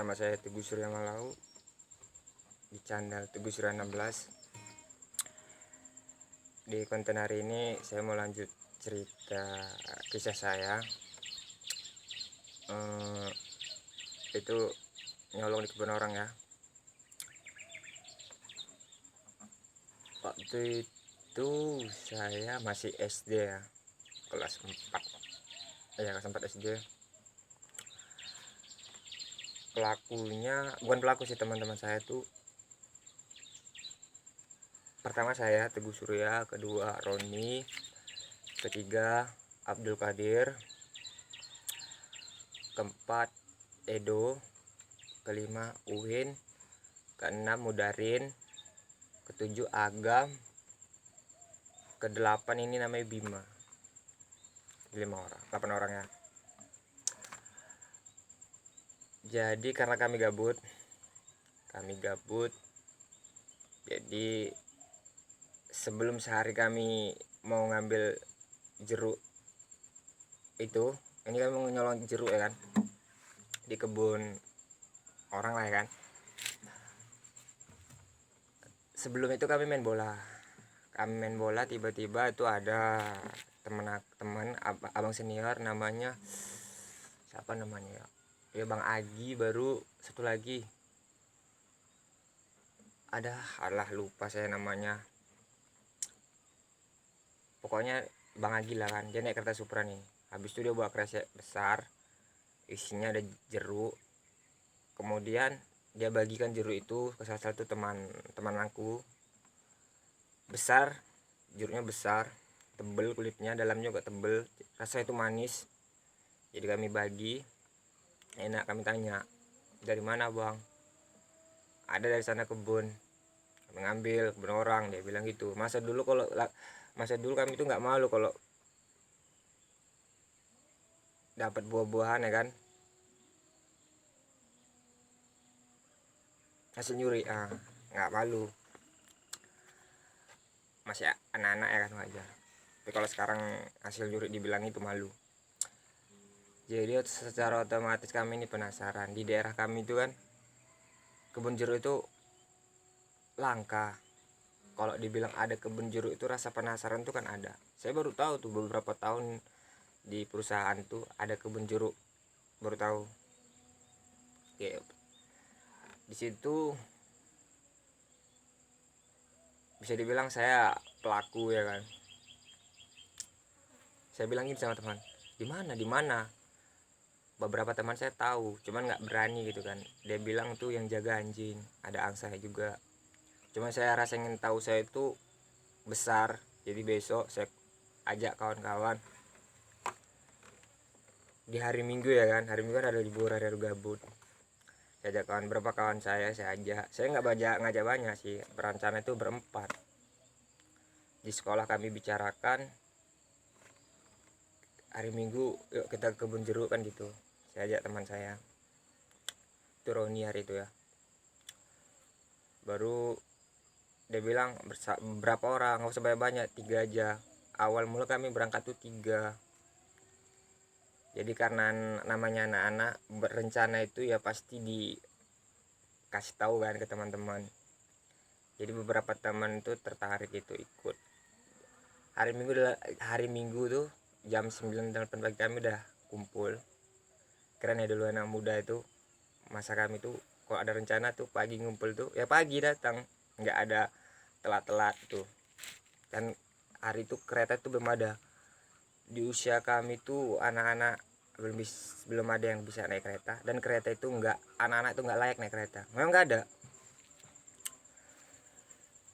bersama saya Teguh Surya Malau di channel Teguh Surya 16. Di konten hari ini saya mau lanjut cerita kisah saya. Itu nyolong di kebun orang ya. Waktu itu saya masih SD ya, kelas 4 ya, kelas 4 SD. Pelakunya bukan pelaku sih, teman-teman saya tuh. Pertama saya Teguh Surya, kedua Roni, ketiga Abdul Qadir, keempat Edo, kelima Uin, keenam Mudarin, ketujuh Agam, kedelapan ini namanya Bima. 8 orang ya. Jadi karena kami gabut, jadi sebelum sehari kami mau ngambil jeruk itu, ini kami mau nyolong jeruk ya kan, di kebun orang lah ya kan. Sebelum itu kami main bola, tiba-tiba itu ada teman abang senior, namanya siapa namanya ya, Bang Agi, baru satu lagi alah lupa saya namanya, pokoknya Bang Agi lah kan. Dia naik kereta Supra nih, habis itu dia bawa kresek besar isinya ada jeruk. Kemudian dia bagikan jeruk itu ke salah satu teman aku. Besar, jeruknya besar, tebel kulitnya, dalamnya juga tebel, rasanya itu manis. Jadi kami bagi, enak. Kami tanya, dari mana bang? Ada dari sana kebun, kami ngambil kebun orang. Dia bilang gitu. Masa dulu kami tuh nggak malu kalau dapat buah-buahan ya kan, hasil nyuri, nggak malu, masih anak-anak ya kan, wajar. Tapi kalau sekarang hasil nyuri dibilang itu malu. Jadi secara otomatis kami ini penasaran. Di daerah kami itu kan kebun jeruk itu langka. Kalau dibilang ada kebun jeruk itu rasa penasaran tuh kan ada. Saya baru tahu tuh beberapa tahun di perusahaan tuh ada kebun jeruk, baru tahu. Oke, di situ bisa dibilang saya pelaku ya kan. Saya bilang gini sama teman, di mana beberapa teman saya tahu, cuman nggak berani gitu kan. Dia bilang tuh yang jaga anjing, ada angsa juga. Cuma saya rasa ingin tahu saya itu besar, jadi besok saya ajak kawan-kawan di hari Minggu ya kan. Hari Minggu kan ada libur, hari gabut. Saya ajak berapa kawan saya ajak. Saya nggak ngajak banyak sih, berencana itu berempat. Di sekolah kami bicarakan hari Minggu yuk kita ke kebun jeruk kan gitu. Saya ajak teman saya, itu Roni hari itu ya. Baru dia bilang berapa orang, nggak usah banyak, 3 aja. Awal mula kami berangkat tuh 3. Jadi karena namanya anak-anak, berencana itu ya pasti dikasih tahu kan ke teman-teman. Jadi beberapa teman itu tertarik itu ikut. Hari Minggu tuh jam 9 dan 8 pagi kami udah kumpul. Keren ya dulu anak muda itu. Masa kami tuh kalau ada rencana tuh pagi ngumpul tuh ya pagi datang, nggak ada telat-telat tuh. Dan hari itu kereta tuh belum ada. Di usia kami tuh anak-anak belum ada yang bisa naik kereta, dan kereta itu anak-anak itu nggak layak naik kereta, memang nggak ada.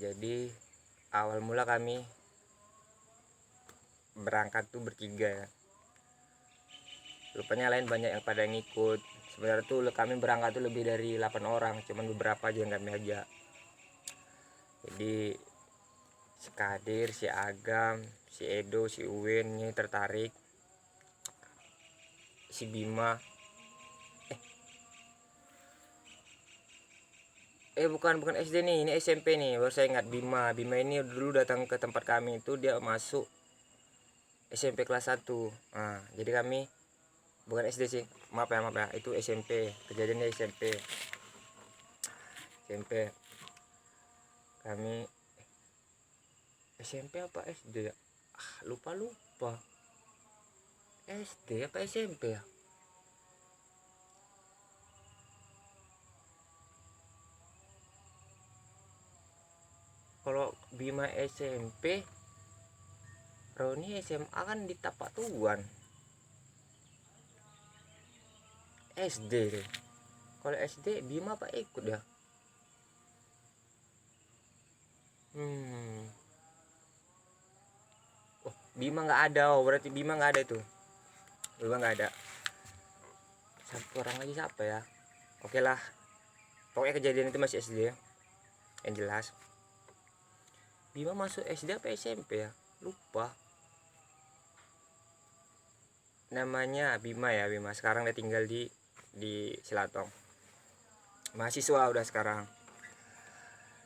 Jadi awal mula kami berangkat tuh bertiga ya. Rupanya lain banyak yang pada ngikut. Sebenarnya tuh kami berangkat tuh lebih dari 8 orang, cuman beberapa aja yang kami ajak. Jadi si Kadir, si Agam, si Edo, si Uwin ini tertarik. Si Bima bukan SD nih, ini SMP nih. Baru saya ingat Bima ini dulu datang ke tempat kami itu, dia masuk SMP kelas 1. Nah, jadi kami bukan SD sih, maaf ya, itu SMP, kejadiannya SMP kami SMP apa SD ya, lupa SD apa SMP ya. Kalau Bima SMP, Roni SMA kan di Tapak Tuan. SD deh. Kalau SD Bima apa ikut ya? Oh, Bima nggak ada. Oh, berarti Bima nggak ada itu. Bima nggak ada. Satu orang lagi siapa ya? Oke lah. Pokoknya kejadian itu masih SD ya. Yang jelas. Bima masuk SD apa SMP ya? Lupa. Namanya Bima ya, Bima. Sekarang dia tinggal di Silatong. Mahasiswa udah sekarang.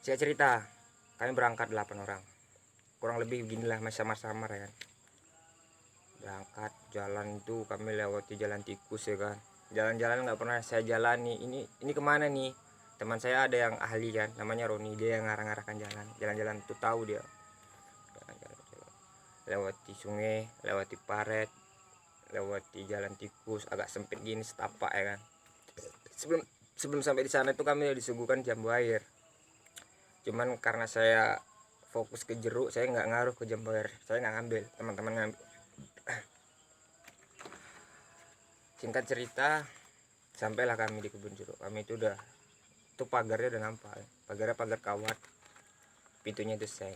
Saya cerita, kami berangkat 8 orang. Kurang lebih beginilah, masih samar-samar ya kan. Berangkat jalan itu kami lewati jalan tikus ya kan. Jalan-jalan nggak pernah saya jalani. Ini kemana nih? Teman saya ada yang ahli kan, namanya Roni, dia yang ngarang-ngarahkan jalan-jalan itu, tahu dia. Jalan-jalan lewati sungai, lewati paret, lewati jalan tikus agak sempit gini setapak ya kan. Sebelum sampai di sana itu kami disuguhkan jambu air. Cuman karena saya fokus ke jeruk, saya nggak ngaruh ke jambu air, saya nggak ngambil, teman-teman ngambil. Singkat cerita, sampailah kami di kebun jeruk. Kami itu pagarnya udah nampak, pagarnya pagar kawat, pintunya itu seng.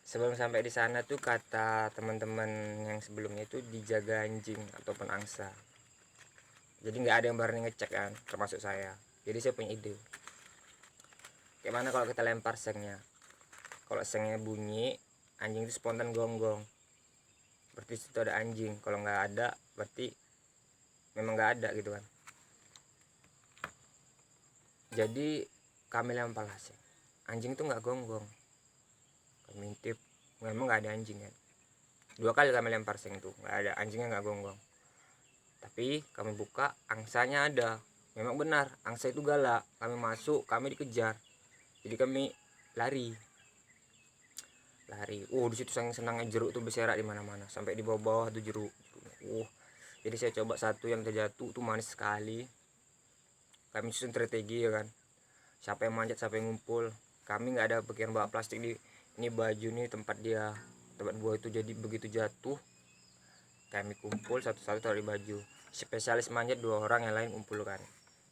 Sebelum sampai di sana tuh kata teman-teman yang sebelumnya itu dijaga anjing ataupun angsa. Jadi nggak ada yang berani ngecek kan, termasuk saya. Jadi saya punya ide. Gimana kalau kita lempar sengnya? Kalau sengnya bunyi, anjing itu spontan gonggong. Berarti situ ada anjing. Kalau nggak ada, berarti memang nggak ada gitu kan. Jadi kami lempar seng. Anjing itu nggak gonggong. Kami intip, memang nggak ada anjing kan. 2 kali kami lempar seng itu, nggak ada, anjingnya nggak gonggong. Tapi kami buka, angsanya ada. Memang benar, angsa itu galak. Kami masuk, kami dikejar. Jadi kami lari. Di situ saking senangnya jeruk tuh berserak di mana-mana, sampai di bawah-bawah tuh jeruk. Jadi saya coba satu yang terjatuh tuh manis sekali. Kami susun strategi ya kan. Siapa yang manjat, siapa yang ngumpul. Kami nggak ada pikiran bawa plastik ini baju nih tempat buah itu, jadi begitu jatuh kami kumpul satu-satu taruh di baju. Spesialis manjat 2 orang, yang lain kumpulkan.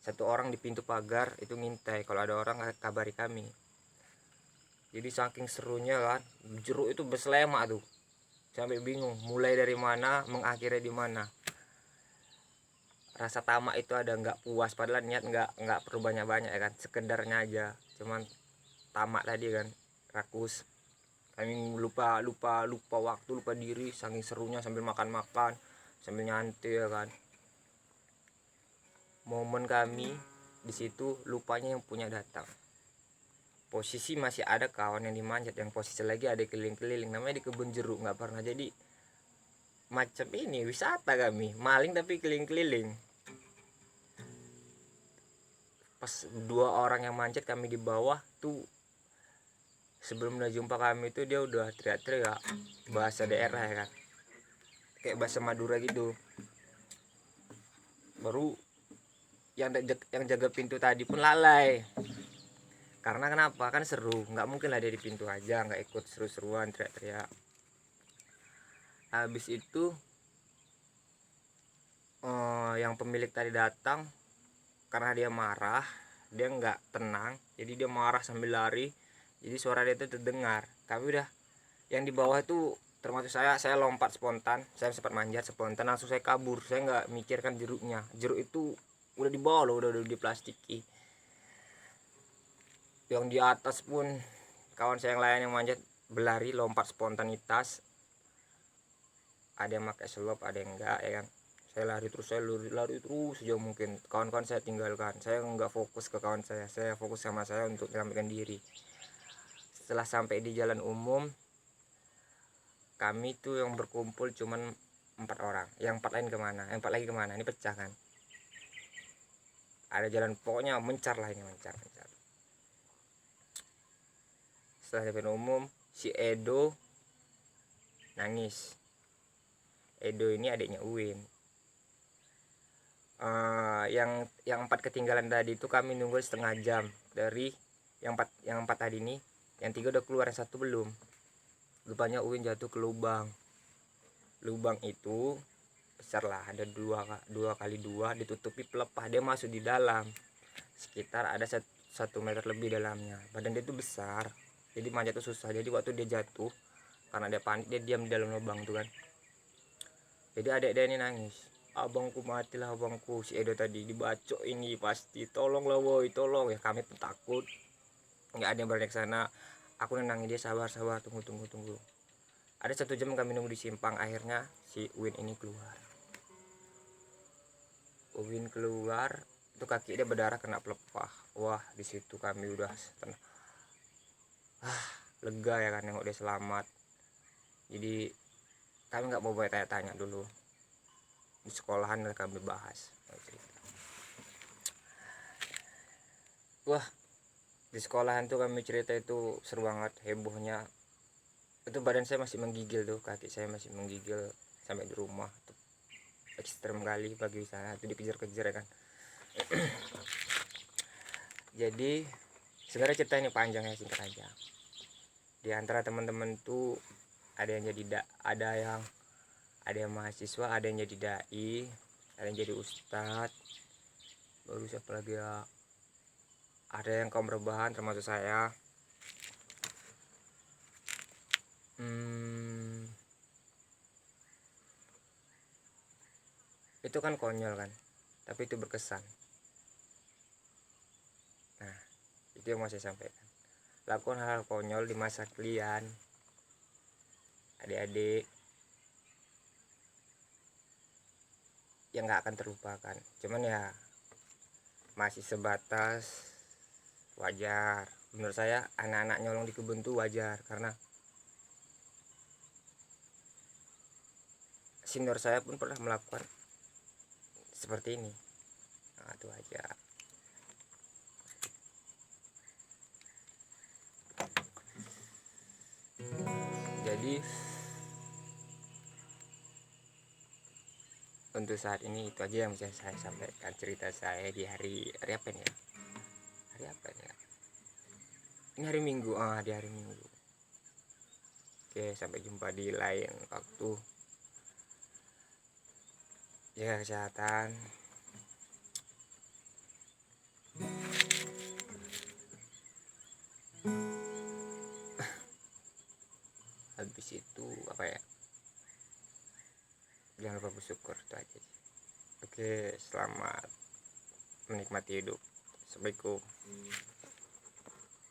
1 orang di pintu pagar itu ngintai, kalau ada orang kabari kami. Jadi saking serunya kan, jeruk itu berselemak tuh, sampai bingung mulai dari mana, mengakhiri di mana. Rasa tamak itu ada, nggak puas, padahal niat nggak perlu banyak-banyak ya kan, sekedarnya aja. Cuman tamak tadi kan, rakus. Kami lupa waktu, lupa diri, saking serunya, sambil makan sambil nyantai ya kan. Momen kami di situ lupanya yang punya datang. Posisi masih ada kawan yang dimanjat, yang posisi lagi ada keliling-keliling, namanya di kebun jeruk, nggak pernah jadi macam ini wisata kami, maling tapi keliling-keliling. Pas 2 orang yang manjat, kami di bawah tuh, sebelum udah jumpa kami itu dia udah teriak-teriak bahasa daerah ya kan, kayak bahasa Madura gitu. Baru yang jaga pintu tadi pun lalai. Karena kenapa? Kan seru, nggak mungkin lah dia di pintu aja nggak ikut seru-seruan teriak-teriak. Habis itu yang pemilik tadi datang, karena dia marah, dia nggak tenang, jadi dia marah sambil lari. Jadi suara dia itu terdengar. Kami udah yang di bawah itu, termasuk saya lompat spontan, saya sempat manjat spontan, langsung saya kabur. Saya nggak mikirkan jeruknya, jeruk itu udah di bawah loh, udah diplastiki. Yang di atas pun kawan saya yang lain yang manjat berlari, lompat spontanitas. Ada yang pakai selop, ada yang enggak ya kan. Saya lari terus sejauh mungkin. Kawan-kawan saya tinggalkan, saya nggak fokus ke kawan saya fokus sama saya untuk menyelamatkan diri. Setelah sampai di jalan umum, kami tuh yang berkumpul cuman 4 orang, yang 4 lain kemana, yang 4 lagi kemana, ini pecah kan, ada jalan, pokoknya mencar lah, ini mencar. Setelah depan umum, si Edo nangis. Edo ini adiknya Uin. Yang 4 ketinggalan tadi itu kami nunggu setengah jam. Dari yang 4 tadi ini, yang 3 udah keluar, yang 1 belum. Rupanya Uin jatuh ke lubang. Lubang itu besar lah, ada 2 kali 2, ditutupi pelepah, dia masuk di dalam. Sekitar ada 1 meter lebih dalamnya. Badan dia tuh besar, jadi manjat tuh susah. Jadi waktu dia jatuh, karena dia panik, dia diam di dalam lubang tuh kan. Jadi adik dia ini nangis, abangku matilah abangku, si Edo tadi dibacok ini pasti, tolonglah woi, tolong. Ya kami pun takut, nggak ada yang berani ke sana. Aku nenangin dia, sabar, tunggu. Ada 1 jam kami nunggu di simpang. Akhirnya si Uin ini keluar. Itu kaki dia berdarah, kena pelepah. Wah, di situ kami udah tenang, lega ya kan, nengok dia selamat. Jadi kami nggak mau banyak tanya-tanya dulu, di sekolahan kami bahas. Wah, di sekolahan tuh kami cerita itu seru banget, hebohnya. Itu badan saya masih menggigil tuh, kaki saya masih menggigil sampai di rumah tuh. Ekstrem kali pagi di sana itu, dikejar-kejar ya kan. Jadi sebenarnya cerita ini panjang ya, singkat aja. Di antara teman-teman tuh ada yang jadi ada yang mahasiswa, ada yang jadi dai, ada yang jadi ustadz, baru siapa lagi ya, ada yang kaum rebahan termasuk saya. Itu kan konyol kan, tapi itu berkesan. Nah, itu yang mau saya sampaikan. Lakukan hal konyol di masa kalian, adik-adik, yang nggak akan terlupakan. Cuman ya masih sebatas wajar. Menurut saya anak-anak nyolong di kebun tuh wajar, karena senior saya pun pernah melakukan seperti ini. Nah, itu aja. Jadi untuk saat ini itu aja yang bisa saya sampaikan, cerita saya di hari apa ini ya? Hari apa ini ya? Ini hari Minggu, di hari Minggu. Oke, sampai jumpa di lain waktu. Jaga kesehatan. Habis itu apa ya? Jangan lupa bersyukur, itu aja. Oke, selamat menikmati hidup. Assalamualaikum.